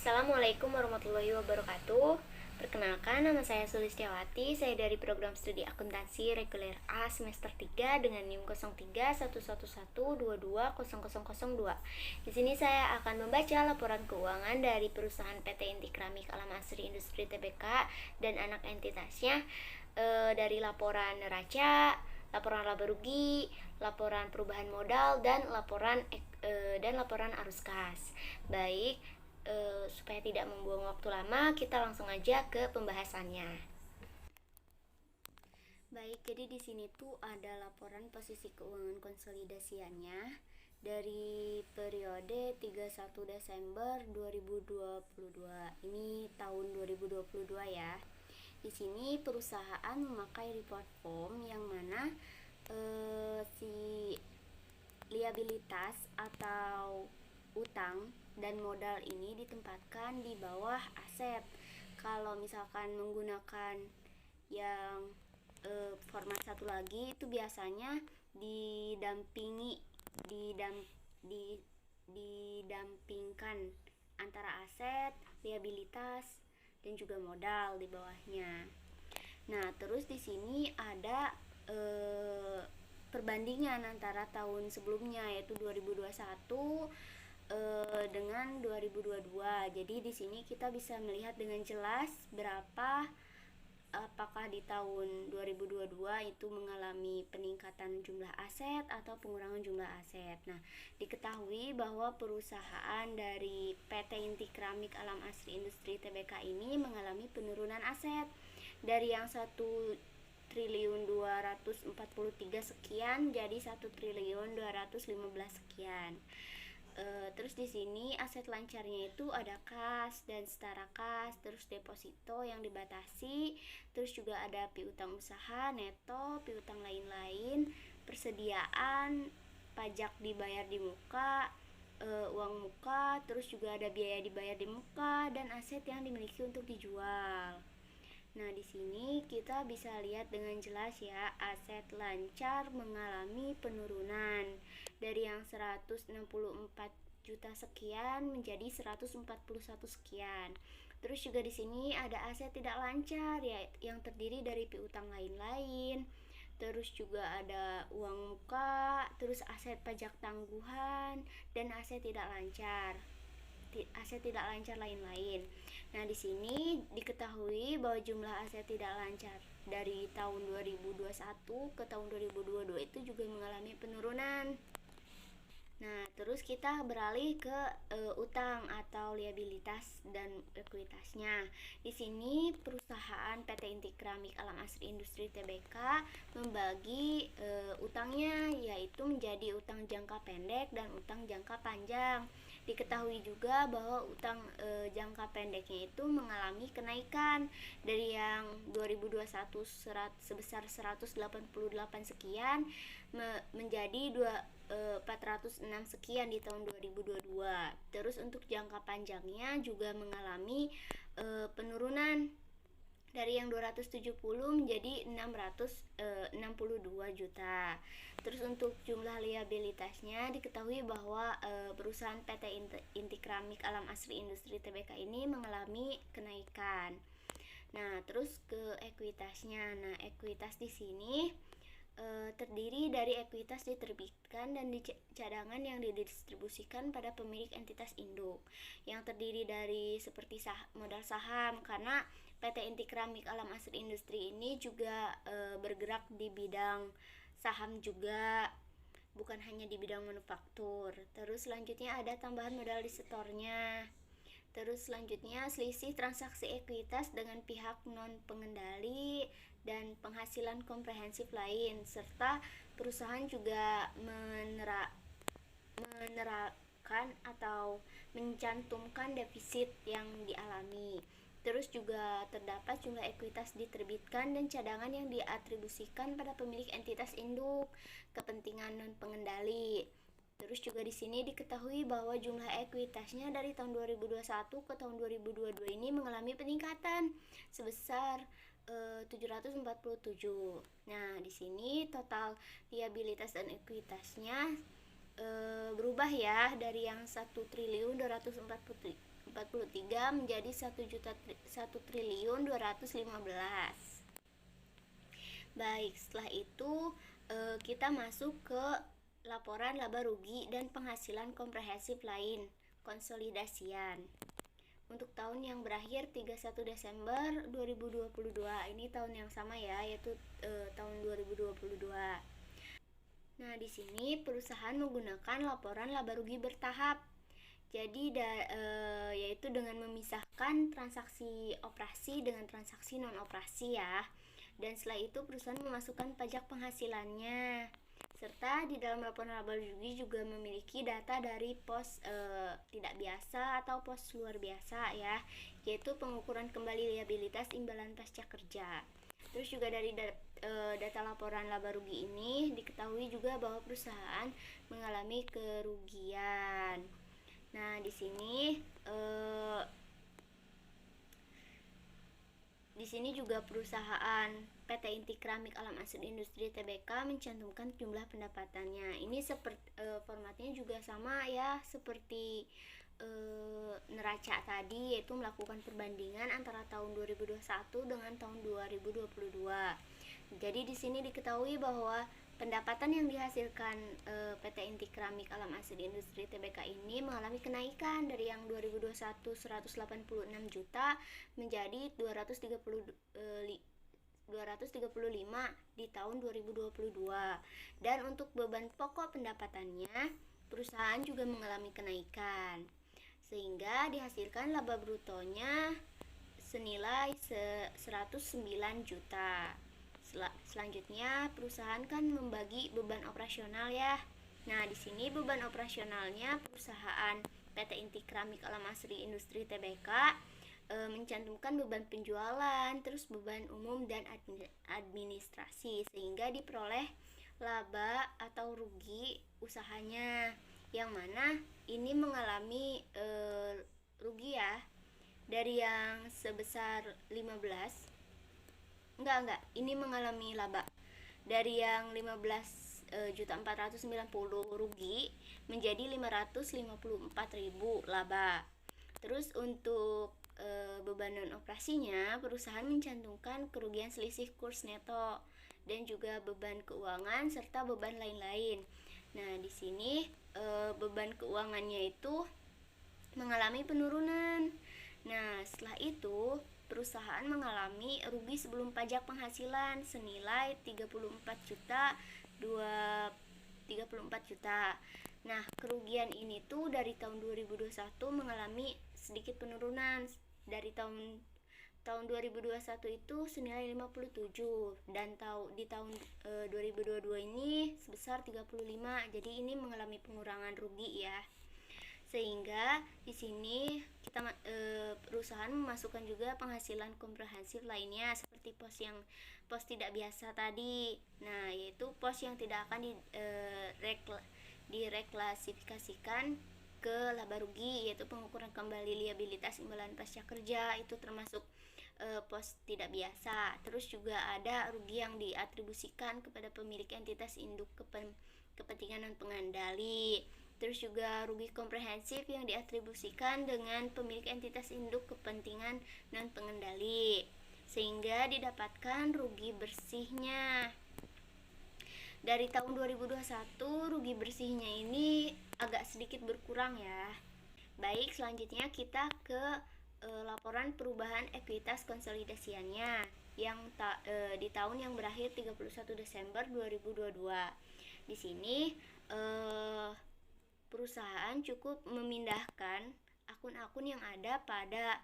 Assalamualaikum warahmatullahi wabarakatuh. Perkenalkan, nama saya Sulistiawati. Saya dari program studi akuntansi reguler A semester 3 dengan NIM 031112200002. Di sini saya akan membaca laporan keuangan dari perusahaan PT Inti Keramik Alam Asri Industri Tbk dan anak entitasnya, dari laporan neraca, laporan laba rugi, laporan perubahan modal, dan laporan arus kas. Baik, supaya tidak membuang waktu lama, kita langsung aja ke pembahasannya. Baik, jadi di sini tuh ada laporan posisi keuangan konsolidasiannya dari periode 31 Desember 2022. Ini tahun 2022 ya. Di sini perusahaan memakai report form yang mana si liabilitas atau utang dan modal ini ditempatkan di bawah aset. Kalau misalkan menggunakan yang format satu lagi itu biasanya didampingkan antara aset, liabilitas, dan juga modal di bawahnya. Nah, terus di sini ada perbandingan antara tahun sebelumnya yaitu 2021 dengan 2022. Jadi di sini kita bisa melihat dengan jelas apakah di tahun 2022 itu mengalami peningkatan jumlah aset atau pengurangan jumlah aset. Nah, diketahui bahwa perusahaan dari PT Inti Keramik Alam Asri Industri Tbk ini mengalami penurunan aset dari yang 1.243 sekian jadi 1.215 sekian. Terus di sini aset lancarnya itu ada kas dan setara kas, terus deposito yang dibatasi, terus juga ada piutang usaha, neto, piutang lain-lain, persediaan, pajak dibayar di muka, uang muka, terus juga ada biaya dibayar di muka, dan aset yang dimiliki untuk dijual. Nah, di sini kita bisa lihat dengan jelas ya, aset lancar mengalami penurunan dari yang 164 juta sekian menjadi 141 sekian. Terus juga di sini ada aset tidak lancar ya, yang terdiri dari piutang lain-lain. Terus juga ada uang muka, terus aset pajak tangguhan, dan aset tidak lancar lain-lain. Nah, di sini diketahui bahwa jumlah aset tidak lancar dari tahun 2021 ke tahun 2022 itu juga mengalami penurunan. Nah, terus kita beralih ke utang atau liabilitas dan ekuitasnya. Di sini perusahaan PT Inti Keramik Alam Asri Industri Tbk membagi utangnya yaitu menjadi utang jangka pendek dan utang jangka panjang. Diketahui juga bahwa utang jangka pendeknya itu mengalami kenaikan dari yang 2021 sebesar 188 sekian menjadi 406 sekian di tahun 2022. Terus untuk jangka panjangnya juga mengalami penurunan dari yang 270 menjadi 662 juta. Terus untuk jumlah liabilitasnya diketahui bahwa perusahaan PT Inti Keramik Alam Asri Industri Tbk ini mengalami kenaikan. Nah, terus ke ekuitasnya. Nah, ekuitas di sini terdiri dari ekuitas diterbitkan dan cadangan yang didistribusikan pada pemilik entitas induk, yang terdiri dari seperti modal saham, karena PT Inti Keramik Alam Asri Industri ini juga bergerak di bidang saham juga, bukan hanya di bidang manufaktur. Terus selanjutnya ada tambahan modal di setornya. Terus selanjutnya selisih transaksi ekuitas dengan pihak non pengendali dan penghasilan komprehensif lain, serta perusahaan juga menerapkan atau mencantumkan defisit yang dialami. Terus juga terdapat jumlah ekuitas diterbitkan dan cadangan yang diatribusikan pada pemilik entitas induk kepentingan non pengendali. Terus juga di sini diketahui bahwa jumlah ekuitasnya dari tahun 2021 ke tahun 2022 ini mengalami peningkatan sebesar 747. Nah, di sini total liabilitas dan ekuitasnya berubah ya, dari yang 1.243 2043 menjadi 1.1.215. Baik, setelah itu kita masuk ke laporan laba rugi dan penghasilan komprehensif lain, konsolidasian. Untuk tahun yang berakhir 31 Desember 2022, ini tahun yang sama ya, yaitu tahun 2022. Nah, di sini perusahaan menggunakan laporan laba rugi bertahap. Jadi yaitu dengan memisahkan transaksi operasi dengan transaksi non operasi ya. Dan setelah itu perusahaan memasukkan pajak penghasilannya. Serta di dalam laporan laba rugi juga memiliki data dari pos tidak biasa atau pos luar biasa ya, yaitu pengukuran kembali liabilitas imbalan pasca kerja. Terus juga dari data laporan laba rugi ini diketahui juga bahwa perusahaan mengalami kerugian. Nah, di sini juga perusahaan PT Inti Keramik Alam Asri Industri Tbk mencantumkan jumlah pendapatannya. Ini formatnya juga sama ya seperti neraca tadi, yaitu melakukan perbandingan antara tahun 2021 dengan tahun 2022. Jadi di sini diketahui bahwa pendapatan yang dihasilkan PT Inti Keramik Alam Asri Industri Tbk ini mengalami kenaikan dari yang 2021 186 juta menjadi 235 di tahun 2022. Dan untuk beban pokok pendapatannya, perusahaan juga mengalami kenaikan sehingga dihasilkan laba brutonya senilai 109 juta. Selanjutnya perusahaan kan membagi beban operasional ya. Nah, di sini beban operasionalnya perusahaan PT Inti Keramik Alam Asri Industri Tbk mencantumkan beban penjualan, terus beban umum dan administrasi, sehingga diperoleh laba atau rugi usahanya, yang mana ini mengalami rugi ya, dari yang sebesar 15 ini mengalami laba dari yang 15.490 rugi menjadi 554.000 laba. Terus untuk beban non operasinya, perusahaan mencantumkan kerugian selisih kurs neto dan juga beban keuangan serta beban lain-lain. Nah, di sini beban keuangannya itu mengalami penurunan. Nah, setelah itu perusahaan mengalami rugi sebelum pajak penghasilan senilai 34 juta. Nah, kerugian ini tuh dari tahun 2021 mengalami sedikit penurunan. Dari tahun 2021 itu senilai 57 dan di tahun 2022 ini sebesar 35. Jadi ini mengalami pengurangan rugi ya. Sehingga di sini kita perusahaan memasukkan juga penghasilan komprehensif lainnya seperti pos tidak biasa tadi. Nah, yaitu pos yang tidak akan direklasifikasikan ke laba rugi, yaitu pengukuran kembali liabilitas imbalan pasca kerja, itu termasuk pos tidak biasa. Terus juga ada rugi yang diatribusikan kepada pemilik entitas induk kepentingan non pengendali. Terus juga rugi komprehensif yang diatribusikan dengan pemilik entitas induk kepentingan non pengendali, sehingga didapatkan rugi bersihnya. Dari tahun 2021 rugi bersihnya ini agak sedikit berkurang ya. Baik, selanjutnya kita ke laporan perubahan ekuitas konsolidasiannya yang di tahun yang berakhir 31 Desember 2022. Di sini perusahaan cukup memindahkan akun-akun yang ada pada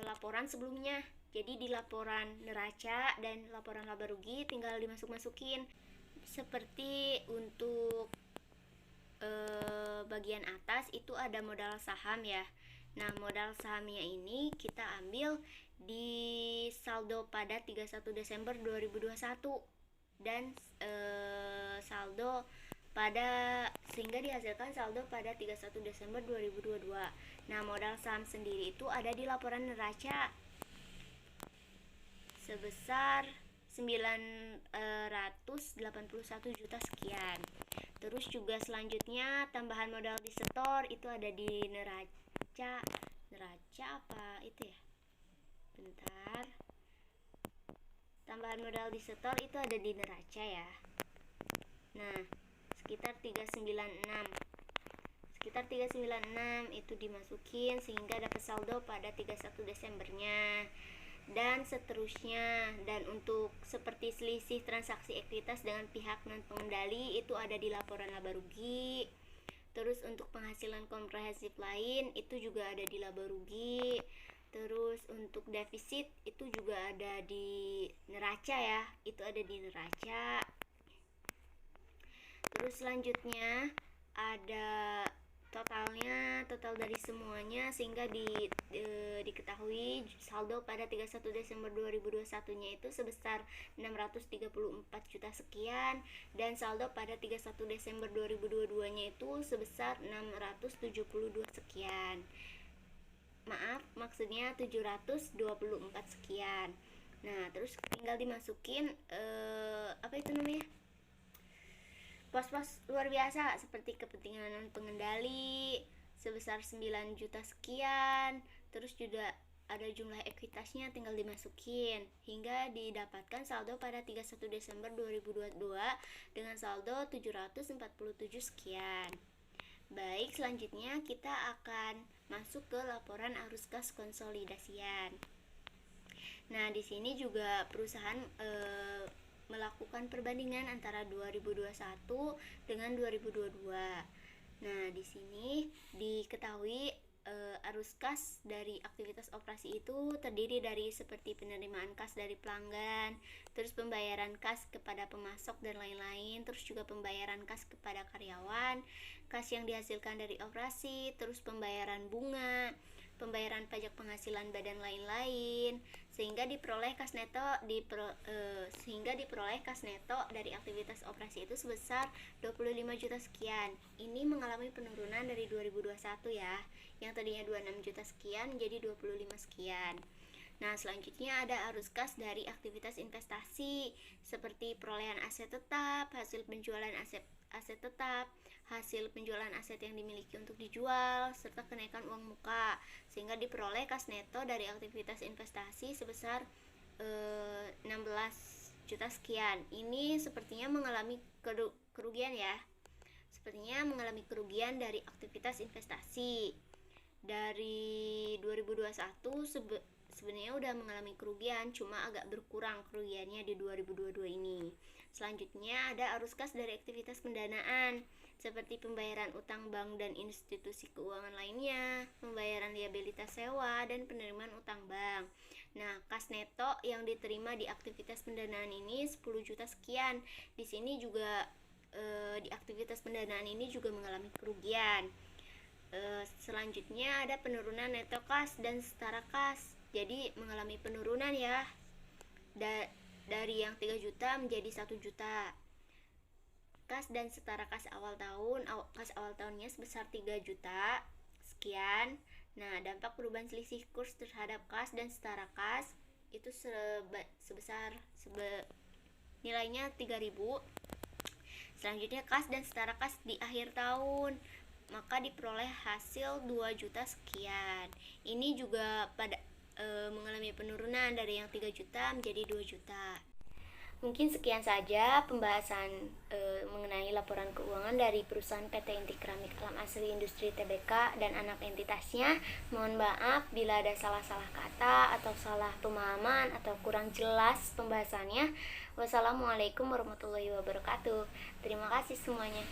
laporan sebelumnya. Jadi di laporan neraca dan laporan laba rugi tinggal dimasuk-masukin. Seperti untuk bagian atas itu ada modal saham ya. Nah, modal sahamnya ini kita ambil di saldo pada 31 Desember 2021 dan saldo sehingga dihasilkan saldo pada 31 Desember 2022. Nah, modal saham sendiri itu ada di laporan neraca sebesar 981 juta sekian. Terus juga selanjutnya tambahan modal di setor itu ada di neraca neraca apa itu ya, bentar, tambahan modal di setor itu ada di neraca ya. Nah, sekitar 396 itu dimasukin sehingga dapat saldo pada 31 Desembernya dan seterusnya. Dan untuk seperti selisih transaksi ekuitas dengan pihak non pengendali itu ada di laporan laba rugi. Terus untuk penghasilan komprehensif lain itu juga ada di laba rugi. Terus untuk defisit itu juga ada di neraca ya, itu ada di neraca. Terus selanjutnya ada total dari semuanya sehingga diketahui saldo pada 31 Desember 2021-nya itu sebesar 634 juta sekian, dan saldo pada 31 Desember 2022-nya itu sebesar 672 sekian. Maksudnya 724 sekian. Nah, terus tinggal dimasukin apa itu namanya? Pos-pos luar biasa seperti kepentingan non pengendali sebesar 9 juta sekian. Terus juga ada jumlah ekuitasnya, tinggal dimasukin hingga didapatkan saldo pada 31 Desember 2022 dengan saldo 747 sekian. Baik, selanjutnya kita akan masuk ke laporan arus kas konsolidasian. Nah, di sini juga perusahaan melakukan perbandingan antara 2021 dengan 2022. Nah, di sini diketahui arus kas dari aktivitas operasi itu terdiri dari seperti penerimaan kas dari pelanggan, terus pembayaran kas kepada pemasok dan lain-lain, terus juga pembayaran kas kepada karyawan, kas yang dihasilkan dari operasi, terus pembayaran bunga, pembayaran pajak penghasilan dan lain-lain, sehingga diperoleh kas neto dari aktivitas operasi itu sebesar 25 juta sekian. Ini mengalami penurunan dari 2021 ya, yang tadinya 26 juta sekian jadi 25 sekian. Nah, selanjutnya ada arus kas dari aktivitas investasi seperti perolehan aset tetap, hasil penjualan aset tetap, hasil penjualan aset yang dimiliki untuk dijual, serta kenaikan uang muka, sehingga diperoleh kas neto dari aktivitas investasi sebesar 16 juta sekian. Ini sepertinya mengalami kerugian ya. Sepertinya mengalami kerugian dari aktivitas investasi. Dari 2021 sebenarnya udah mengalami kerugian, cuma agak berkurang kerugiannya di 2022 ini. Selanjutnya ada arus kas dari aktivitas pendanaan seperti pembayaran utang bank dan institusi keuangan lainnya, pembayaran liabilitas sewa, dan penerimaan utang bank. Nah, kas neto yang diterima di aktivitas pendanaan ini 10 juta sekian. Di sini juga di aktivitas pendanaan ini juga mengalami kerugian. Selanjutnya ada penurunan neto kas dan setara kas. Jadi mengalami penurunan ya, dari yang 3 juta menjadi 1 juta. Kas dan setara kas awal tahunnya sebesar 3 juta sekian. Nah, dampak perubahan selisih kurs terhadap kas dan setara kas itu nilainya 3.000. Selanjutnya kas dan setara kas di akhir tahun, maka diperoleh hasil 2 juta sekian. Ini juga mengalami penurunan dari yang 3 juta menjadi 2 juta. Mungkin sekian saja pembahasan mengenai laporan keuangan dari perusahaan PT Inti Keramik Alam Asri Industri Tbk dan anak entitasnya. Mohon maaf bila ada salah-salah kata atau salah pemahaman atau kurang jelas pembahasannya. Wassalamualaikum warahmatullahi wabarakatuh. Terima kasih semuanya.